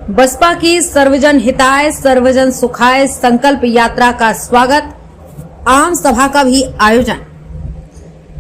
बसपा की सर्वजन हिताय सर्वजन सुखाय संकल्प यात्रा का स्वागत, आम सभा का भी आयोजन।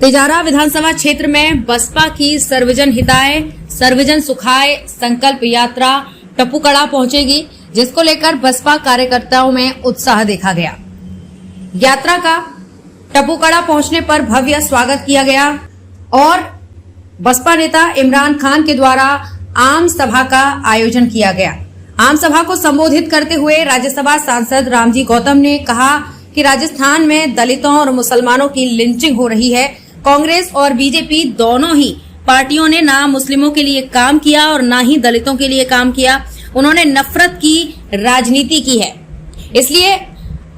तिजारा विधानसभा क्षेत्र में बसपा की सर्वजन हिताय सर्वजन सुखाय संकल्प यात्रा टप्पूकड़ा पहुंचेगी, जिसको लेकर बसपा कार्यकर्ताओं में उत्साह देखा गया। यात्रा का टप्पूकड़ा पहुंचने पर भव्य स्वागत किया गया और बसपा नेता इमरान खान के द्वारा आम सभा का आयोजन किया गया। आम सभा को संबोधित करते हुए राज्यसभा सांसद रामजी गौतम ने कहा कि राजस्थान में दलितों और मुसलमानों की लिंचिंग हो रही है। कांग्रेस और बीजेपी दोनों ही पार्टियों ने ना मुस्लिमों के लिए काम किया और ना ही दलितों के लिए काम किया। उन्होंने नफरत की राजनीति की है। इसलिए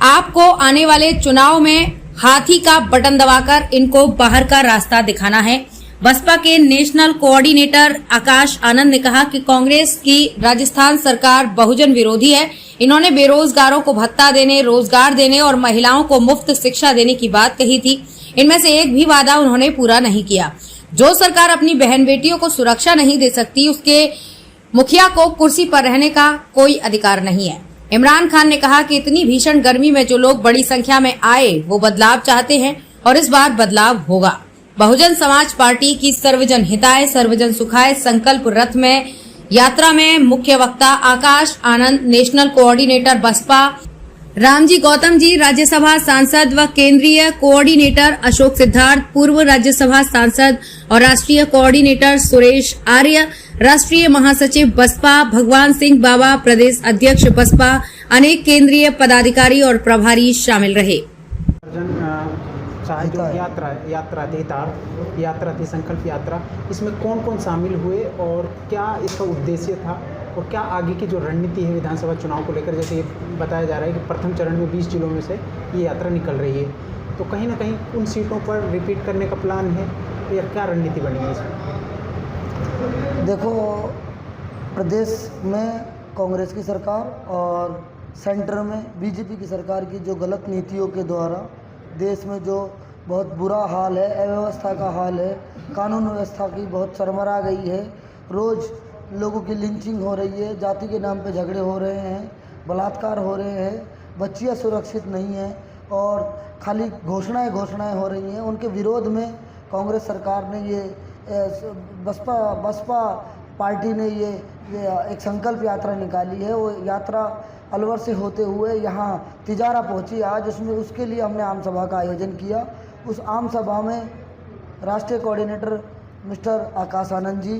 आपको आने वाले चुनाव में हाथी का बटन दबाकर इनको बाहर का रास्ता दिखाना है। बसपा के नेशनल कोऑर्डिनेटर आकाश आनंद ने कहा कि कांग्रेस की राजस्थान सरकार बहुजन विरोधी है। इन्होंने बेरोजगारों को भत्ता देने, रोजगार देने और महिलाओं को मुफ्त शिक्षा देने की बात कही थी। इनमें से एक भी वादा उन्होंने पूरा नहीं किया। जो सरकार अपनी बहन बेटियों को सुरक्षा नहीं दे सकती, उसके मुखिया को कुर्सी पर रहने का कोई अधिकार नहीं है। इमरान खान ने कहा कि इतनी भीषण गर्मी में जो लोग बड़ी संख्या में आए वो बदलाव चाहते हैं और इस बार बदलाव होगा। बहुजन समाज पार्टी की सर्वजन हिताय सर्वजन सुखाय संकल्प रथ में यात्रा में मुख्य वक्ता आकाश आनंद, नेशनल कोऑर्डिनेटर बसपा रामजी गौतम जी, राज्यसभा सांसद व केंद्रीय कोऑर्डिनेटर अशोक सिद्धार्थ, पूर्व राज्यसभा सांसद और राष्ट्रीय कोऑर्डिनेटर सुरेश आर्य, राष्ट्रीय महासचिव बसपा भगवान सिंह बाबा, प्रदेश अध्यक्ष बसपा, अनेक केंद्रीय पदाधिकारी और प्रभारी शामिल रहे। यात्रा थी संकल्प यात्रा, इसमें कौन कौन शामिल हुए और क्या इसका उद्देश्य था और क्या आगे की जो रणनीति है विधानसभा चुनाव को लेकर? जैसे ये बताया जा रहा है कि प्रथम चरण में 20 जिलों में से ये यात्रा निकल रही है, तो कहीं ना कहीं उन सीटों पर रिपीट करने का प्लान है या क्या रणनीति बनी है इसमें? देखो, प्रदेश में कांग्रेस की सरकार और सेंटर में बीजेपी की सरकार की जो गलत नीतियों के द्वारा देश में जो बहुत बुरा हाल है, अव्यवस्था का हाल है, कानून व्यवस्था की बहुत सरमरा गई है। रोज़ लोगों की लिंचिंग हो रही है, जाति के नाम पे झगड़े हो रहे हैं, बलात्कार हो रहे हैं, बच्चियां सुरक्षित नहीं हैं और खाली घोषणाएं हो रही हैं। उनके विरोध में कांग्रेस सरकार ने ये बसपा पार्टी ने ये एक संकल्प यात्रा निकाली है। वो यात्रा अलवर से होते हुए यहाँ तिजारा पहुँची आज। उसके लिए हमने आम सभा का आयोजन किया। उस आम सभा में राष्ट्रीय कोऑर्डिनेटर मिस्टर आकाश आनंद जी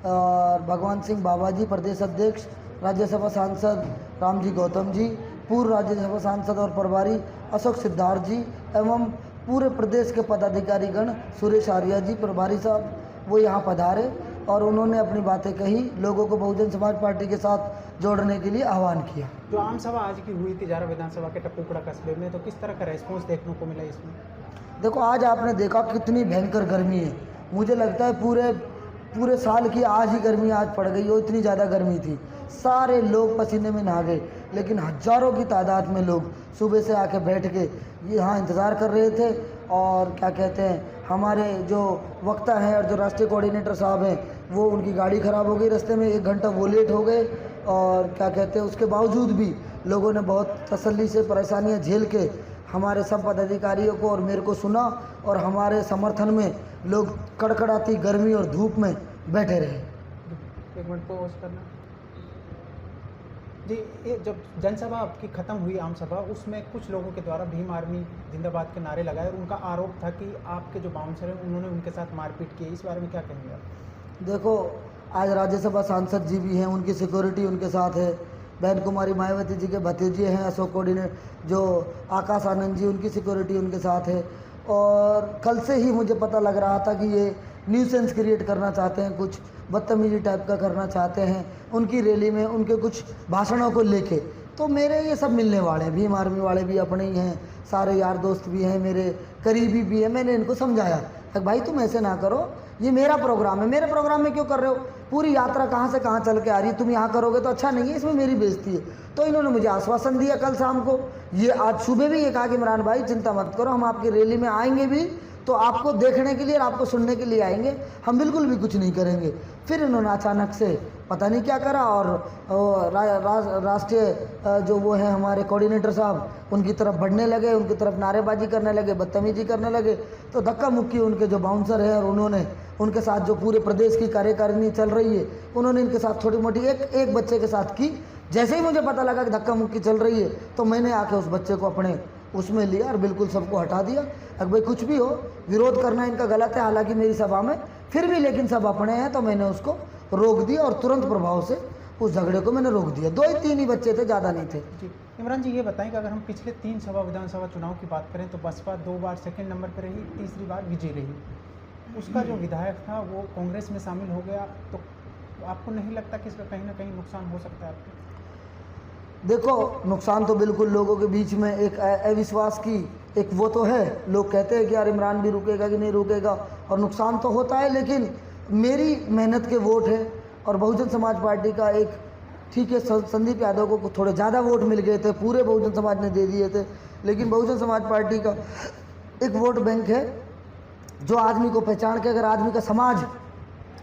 और भगवान सिंह बाबा जी, प्रदेश अध्यक्ष, राज्यसभा सांसद रामजी गौतम जी, पूर्व राज्यसभा सांसद और प्रभारी अशोक सिद्धार्थ जी एवं पूरे प्रदेश के पदाधिकारीगण सुरेश आर्य जी, प्रभारी साहब, वो यहाँ पधारे और उन्होंने अपनी बातें कही, लोगों को बहुजन समाज पार्टी के साथ जोड़ने के लिए आह्वान किया। जो आम सभा आज की हुई तिजारा विधानसभा के टप्पूकड़ा कस्बे में, तो किस तरह का रेस्पॉन्स देखने को मिला इसमें? देखो, आज आपने देखा कितनी भयंकर गर्मी है। मुझे लगता है पूरे साल की आज ही गर्मी आज पड़ गई हो, इतनी ज़्यादा गर्मी थी। सारे लोग पसीने में नहा गए, लेकिन हजारों की तादाद में लोग सुबह से आके बैठ के यहाँ इंतज़ार कर रहे थे। और क्या कहते हैं, हमारे जो वक्ता हैं और जो राष्ट्रीय कोऑर्डिनेटर साहब हैं, वो उनकी गाड़ी ख़राब हो गई रास्ते में, 1 घंटा वो लेट हो गए। और क्या कहते हैं, उसके बावजूद भी लोगों ने बहुत तसल्ली से परेशानियां झेल के हमारे सब पदाधिकारियों को और मेरे को सुना और हमारे समर्थन में लोग कड़कड़ाती गर्मी और धूप में बैठे रहे। 1 मिनट पॉज करना जी। ये जब जनसभा आपकी ख़त्म हुई आम सभा, उसमें कुछ लोगों के द्वारा भीम आर्मी जिंदाबाद के नारे लगाए और उनका आरोप था कि आपके जो बाउंसर हैं उन्होंने उनके साथ मारपीट की। इस बारे में क्या कहेंगे आप? देखो, आज राज्यसभा सांसद जी भी हैं, उनकी सिक्योरिटी उनके साथ है। बहन कुमारी मायावती जी के भतीजे हैं अशोक कोऑर्डिनेटर, जो आकाश आनंद जी, उनकी सिक्योरिटी उनके साथ है। और कल से ही मुझे पता लग रहा था कि ये न्यूसेंस क्रिएट करना चाहते हैं, कुछ बदतमीजी टाइप का करना चाहते हैं उनकी रैली में, उनके कुछ भाषणों को लेके। तो मेरे ये सब मिलने वाले हैं, भीम आर्मी वाले भी अपने ही हैं, सारे यार दोस्त भी हैं, मेरे करीबी भी हैं। मैंने इनको समझाया कि भाई तुम ऐसे ना करो, ये मेरा प्रोग्राम है, मेरे प्रोग्राम में क्यों कर रहे हो? पूरी यात्रा कहाँ से कहाँ चल के आ रही है, तुम यहाँ करोगे तो अच्छा नहीं है, इसमें मेरी बेइज्जती है। तो इन्होंने मुझे आश्वासन दिया कल शाम को, ये आज सुबह भी ये कहा कि इमरान भाई चिंता मत करो, हम आपकी रैली में आएंगे भी तो आपको देखने के लिए और आपको सुनने के लिए आएंगे, हम बिल्कुल भी कुछ नहीं करेंगे। फिर इन्होंने अचानक से पता नहीं क्या करा, और राष्ट्रीय जो वो हैं हमारे कोऑर्डिनेटर साहब उनकी तरफ बढ़ने लगे, उनकी तरफ नारेबाजी करने लगे, बदतमीजी करने लगे। तो धक्का मुक्की उनके जो बाउंसर है और उन्होंने उनके साथ जो पूरे प्रदेश की कार्यकारिणी चल रही है उन्होंने इनके साथ छोटी मोटी एक बच्चे के साथ की। जैसे ही मुझे पता लगा कि धक्का मुक्की चल रही है तो मैंने आके उस बच्चे को अपने उसमें लिया और बिल्कुल सबको हटा दिया। अब भाई कुछ भी हो, विरोध करना इनका गलत है, हालांकि मेरी सभा में फिर भी लेकिन सब अपने हैं, तो मैंने उसको रोक दिया और तुरंत प्रभाव से उस झगड़े को मैंने रोक दिया। 2 ही 3 बच्चे थे, ज़्यादा नहीं थे। जी इमरान जी, ये बताएं कि अगर हम पिछले 3 विधानसभा चुनाव की बात करें तो बसपा 2 बार सेकंड नंबर पर रही, तीसरी बार विजय रही। उसका जो विधायक था वो कांग्रेस में शामिल हो गया, तो आपको नहीं लगता कि इसका कहीं ना कहीं नुकसान हो सकता है आपको? देखो, नुकसान तो बिल्कुल लोगों के बीच में एक अविश्वास की एक वो तो है। लोग कहते हैं कि यार इमरान भी रुकेगा कि नहीं रुकेगा, और नुकसान तो होता है, लेकिन मेरी मेहनत के वोट है और बहुजन समाज पार्टी का एक ठीक है, संदीप यादव को थोड़े ज़्यादा वोट मिल गए थे, पूरे बहुजन समाज ने दे दिए थे, लेकिन बहुजन समाज पार्टी का एक वोट बैंक है जो आदमी को पहचान के, अगर आदमी का समाज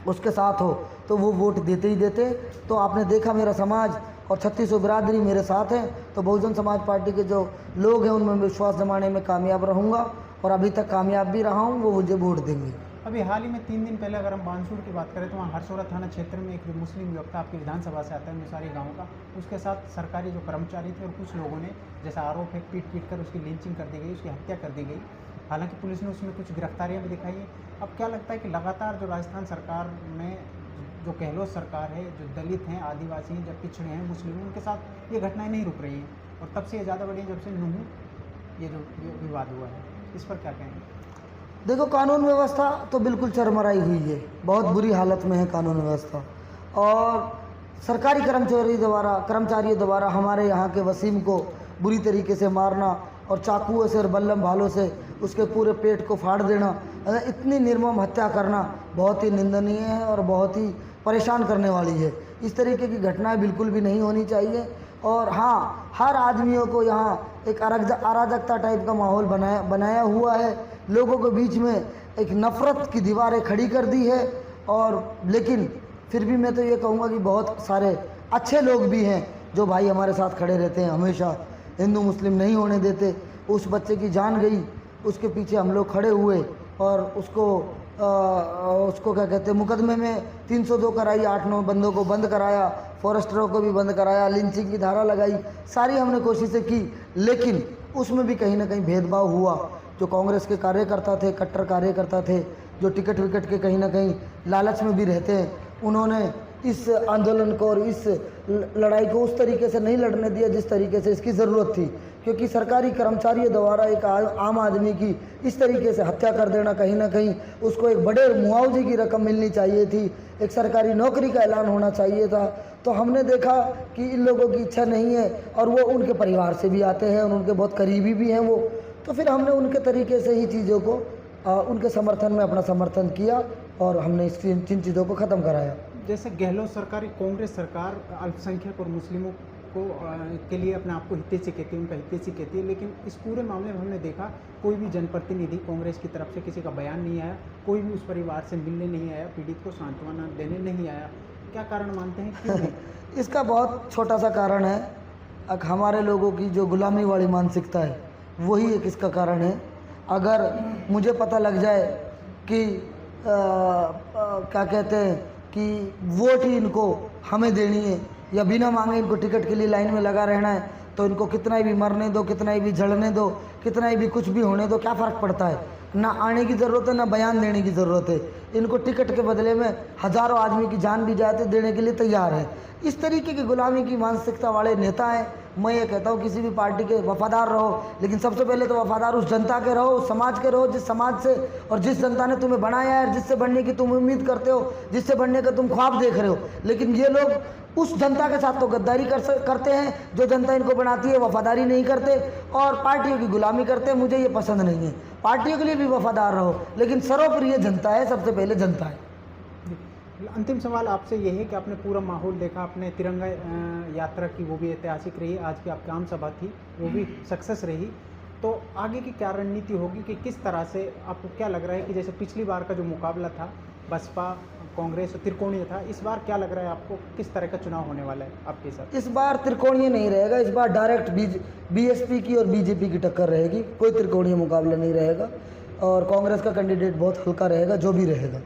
उसके साथ हो तो वो वोट देते ही देते। तो आपने देखा मेरा समाज और 3600 बिरादरी मेरे साथ हैं, तो बहुजन समाज पार्टी के जो लोग हैं उनमें विश्वास जमाने में कामयाब रहूँगा और अभी तक कामयाब भी रहा हूँ, वो मुझे वोट देंगे। अभी हाल ही में 3 दिन पहले अगर हम बानसूर की बात करें तो वहाँ हरसोरा थाना क्षेत्र में एक मुस्लिम युवक आपकी विधानसभा से आता है, मुसारी गाँव का, उसके साथ सरकारी जो कर्मचारी थे और कुछ लोगों ने, जैसा आरोप है, पीट कर उसकी लिंचिंग कर दी गई, उसकी हत्या कर दी गई। हालांकि पुलिस ने उसमें कुछ गिरफ्तारियां भी दिखाई हैं। अब क्या लगता है कि लगातार जो राजस्थान सरकार में जो गहलोत सरकार है, जो दलित हैं, आदिवासी हैं, जब पिछड़े हैं, मुस्लिम हैं, उनके साथ ये घटनाएं नहीं रुक रही हैं, और तब से ये ज़्यादा बढ़ी है जब से नूह ये जो विवाद हुआ है, इस पर क्या कहेंगे? देखो, कानून व्यवस्था तो बिल्कुल चरमराई हुई है, बहुत बुरी हालत में है कानून व्यवस्था, और सरकारी कर्मचारियों द्वारा हमारे यहाँ के वसीम को बुरी तरीके से मारना और चाकुओं से और बल्लम भालों से उसके पूरे पेट को फाड़ देना, इतनी निर्मम हत्या करना बहुत ही निंदनीय है और बहुत ही परेशान करने वाली है। इस तरीके की घटनाएं बिल्कुल भी नहीं होनी चाहिए। और हाँ, हर आदमियों को यहाँ एक अराजकता टाइप का माहौल बनाया हुआ है, लोगों के बीच में एक नफ़रत की दीवारें खड़ी कर दी है। और लेकिन फिर भी मैं तो ये कहूँगा कि बहुत सारे अच्छे लोग भी हैं जो भाई हमारे साथ खड़े रहते हैं, हमेशा हिंदू मुस्लिम नहीं होने देते। उस बच्चे की जान गई, उसके पीछे हम लोग खड़े हुए और उसको क्या कहते हैं, मुकदमे में 302 कराई, 8-9 बंदों को बंद कराया, फॉरेस्टरों को भी बंद कराया, लिंचिंग की धारा लगाई, सारी हमने कोशिशें की, लेकिन उसमें भी कहीं ना कहीं भेदभाव हुआ। जो कांग्रेस के कार्यकर्ता थे, कट्टर कार्यकर्ता थे, जो टिकट विकट के कहीं ना कहीं लालच में भी रहते हैं, उन्होंने इस आंदोलन को और इस लड़ाई को उस तरीके से नहीं लड़ने दिया जिस तरीके से इसकी ज़रूरत थी। क्योंकि सरकारी कर्मचारियों द्वारा एक आम आदमी की इस तरीके से हत्या कर देना, कहीं ना कहीं उसको एक बड़े मुआवजे की रकम मिलनी चाहिए थी, एक सरकारी नौकरी का ऐलान होना चाहिए था। तो हमने देखा कि इन लोगों की इच्छा नहीं है और वो उनके परिवार से भी आते हैं और उनके बहुत करीबी भी हैं वो, तो फिर हमने उनके तरीके से ही चीज़ों को उनके समर्थन में अपना समर्थन किया और हमने इन चीज़ों को ख़त्म कराया। जैसे गहलोत सरकार, कांग्रेस सरकार अल्पसंख्यक और मुस्लिमों को के लिए अपने आप को हितैषी कहती है, उनका हितैषी कहती है, लेकिन इस पूरे मामले में हमने देखा कोई भी जनप्रतिनिधि कांग्रेस की तरफ से किसी का बयान नहीं आया, कोई भी उस परिवार से मिलने नहीं आया, पीड़ित को सांत्वना देने नहीं आया। क्या कारण मानते हैं, क्यों नहीं? इसका बहुत छोटा सा कारण है, हमारे लोगों की जो गुलामी वाली मानसिकता है, वही एक इसका कारण है। अगर मुझे पता लग जाए कि क्या कहते हैं कि वोट ही इनको हमें देनी है या बिना मांगे इनको टिकट के लिए लाइन में लगा रहना है, तो इनको कितना ही भी मरने दो, कितना ही भी जड़ने दो, कितना ही भी कुछ भी होने दो, क्या फ़र्क पड़ता है। ना आने की ज़रूरत है, ना बयान देने की ज़रूरत है। इनको टिकट के बदले में हज़ारों आदमी की जान भी जाते देने के लिए तैयार है। इस तरीके की गुलामी की मानसिकता वाले नेता हैं। मैं ये कहता हूँ किसी भी पार्टी के वफादार रहो, लेकिन सबसे पहले तो वफादार उस जनता के रहो, उस समाज के रहो जिस समाज से और जिस जनता ने तुम्हें बनाया है, जिससे बनने की तुम उम्मीद करते हो, जिससे बनने का तुम ख्वाब देख रहे हो। लेकिन ये लोग उस जनता के साथ तो गद्दारी करते हैं, जो जनता इनको बनाती है वफादारी नहीं करते और पार्टियों की गुलामी करते हैं। मुझे ये पसंद नहीं है। पार्टियों के लिए भी वफादार रहो, लेकिन सर्वोपरि ये जनता है, सबसे पहले जनता है। अंतिम सवाल आपसे ये है कि आपने पूरा माहौल देखा, आपने तिरंगा यात्रा की, वो भी ऐतिहासिक रही, आज की आपकी आम सभा थी वो भी सक्सेस रही, तो आगे की क्या रणनीति होगी कि किस तरह से आपको क्या लग रहा है कि जैसे पिछली बार का जो मुकाबला था बसपा कांग्रेस त्रिकोणीय था, इस बार क्या लग रहा है आपको, किस तरह का चुनाव होने वाला है आपके हिसाब से? इस बार त्रिकोणीय नहीं रहेगा, इस बार डायरेक्ट बीएसपी की और बीजेपी की टक्कर रहेगी, कोई त्रिकोणीय मुकाबला नहीं रहेगा। और कांग्रेस का कैंडिडेट बहुत हल्का रहेगा, जो भी रहेगा,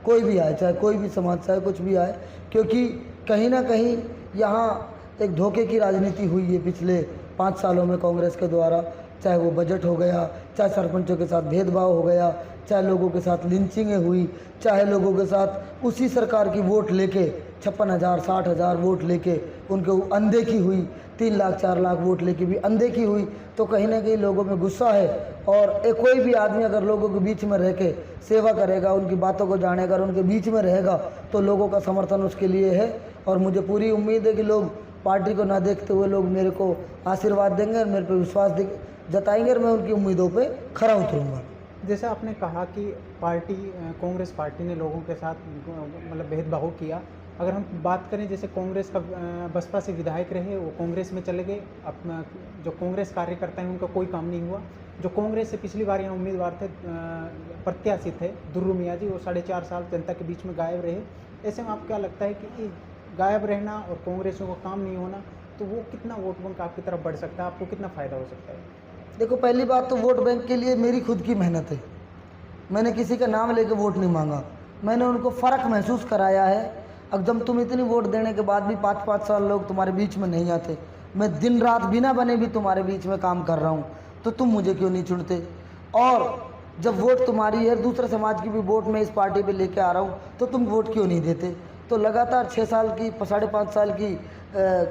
कोई भी आए, चाहे कोई भी समाज, चाहे कुछ भी आए, क्योंकि कहीं ना कहीं यहाँ एक धोखे की राजनीति हुई है पिछले 5 सालों में कांग्रेस के द्वारा। चाहे वो बजट हो गया, चाहे सरपंचों के साथ भेदभाव हो गया, चाहे लोगों के साथ लिंचिंगें हुई, चाहे लोगों के साथ उसी सरकार की वोट लेके 56,000 60,000 वोट लेके उनको अनदेखी हुई, 3 लाख 4 लाख वोट लेके भी अनदेखी हुई। तो कहीं ना कहीं लोगों में गुस्सा है, और कोई भी आदमी अगर लोगों के बीच में रह के सेवा करेगा, उनकी बातों को जानेगा, उनके बीच में रहेगा, तो लोगों का समर्थन उसके लिए है। और मुझे पूरी उम्मीद है कि लोग पार्टी को ना देखते हुए लोग मेरे को आशीर्वाद देंगे और मेरे पे विश्वास जताएंगे, और मैं उनकी उम्मीदों पे खरा उतरूँगा। जैसे आपने कहा कि पार्टी कांग्रेस पार्टी ने लोगों के साथ मतलब भेदभाव किया, अगर हम बात करें जैसे कांग्रेस का बसपा से विधायक रहे, वो कांग्रेस में चले गए, अपना जो कांग्रेस कार्यकर्ता हैं उनका कोई काम नहीं हुआ। जो कांग्रेस से पिछली बार यहाँ उम्मीदवार थे, प्रत्याशी थे दुर्रू मियाँ जी, वो 4.5 साल जनता के बीच में गायब रहे। ऐसे में आपको क्या लगता है कि गायब रहना और कांग्रेसियों को काम नहीं होना, तो वो कितना वोट बैंक आपकी तरफ बढ़ सकता है, आपको कितना फ़ायदा हो सकता है? देखो, पहली बात तो वोट बैंक के लिए मेरी खुद की मेहनत है, मैंने किसी का नाम लेके वोट नहीं मांगा, मैंने उनको फ़र्क महसूस कराया है। अब जब तुम इतनी वोट देने के बाद भी 5-5 साल लोग तुम्हारे बीच में नहीं आते, मैं दिन रात बिना बने भी तुम्हारे बीच में काम कर रहा हूँ, तो तुम मुझे क्यों नहीं चुनते? और जब वोट तुम्हारी है, दूसरे समाज की भी वोट मैं इस पार्टी पे लेके आ रहा हूँ, तो तुम वोट क्यों नहीं देते? तो लगातार 6 साल की 5.5 साल की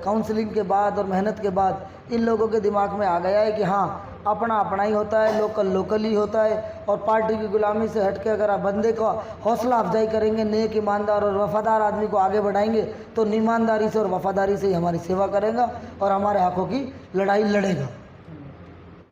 काउंसलिंग के बाद और मेहनत के बाद इन लोगों के दिमाग में आ गया है कि हाँ, अपना अपना ही होता है, लोकल लोकल ही होता है, और पार्टी की गुलामी से हट के अगर आप बंदे का हौसला अफजाई करेंगे, नेक ईमानदार और वफादार आदमी को आगे बढ़ाएंगे, तो ईमानदारी से और वफादारी से ही हमारी सेवा करेगा और हमारे हकों की लड़ाई लड़ेगा।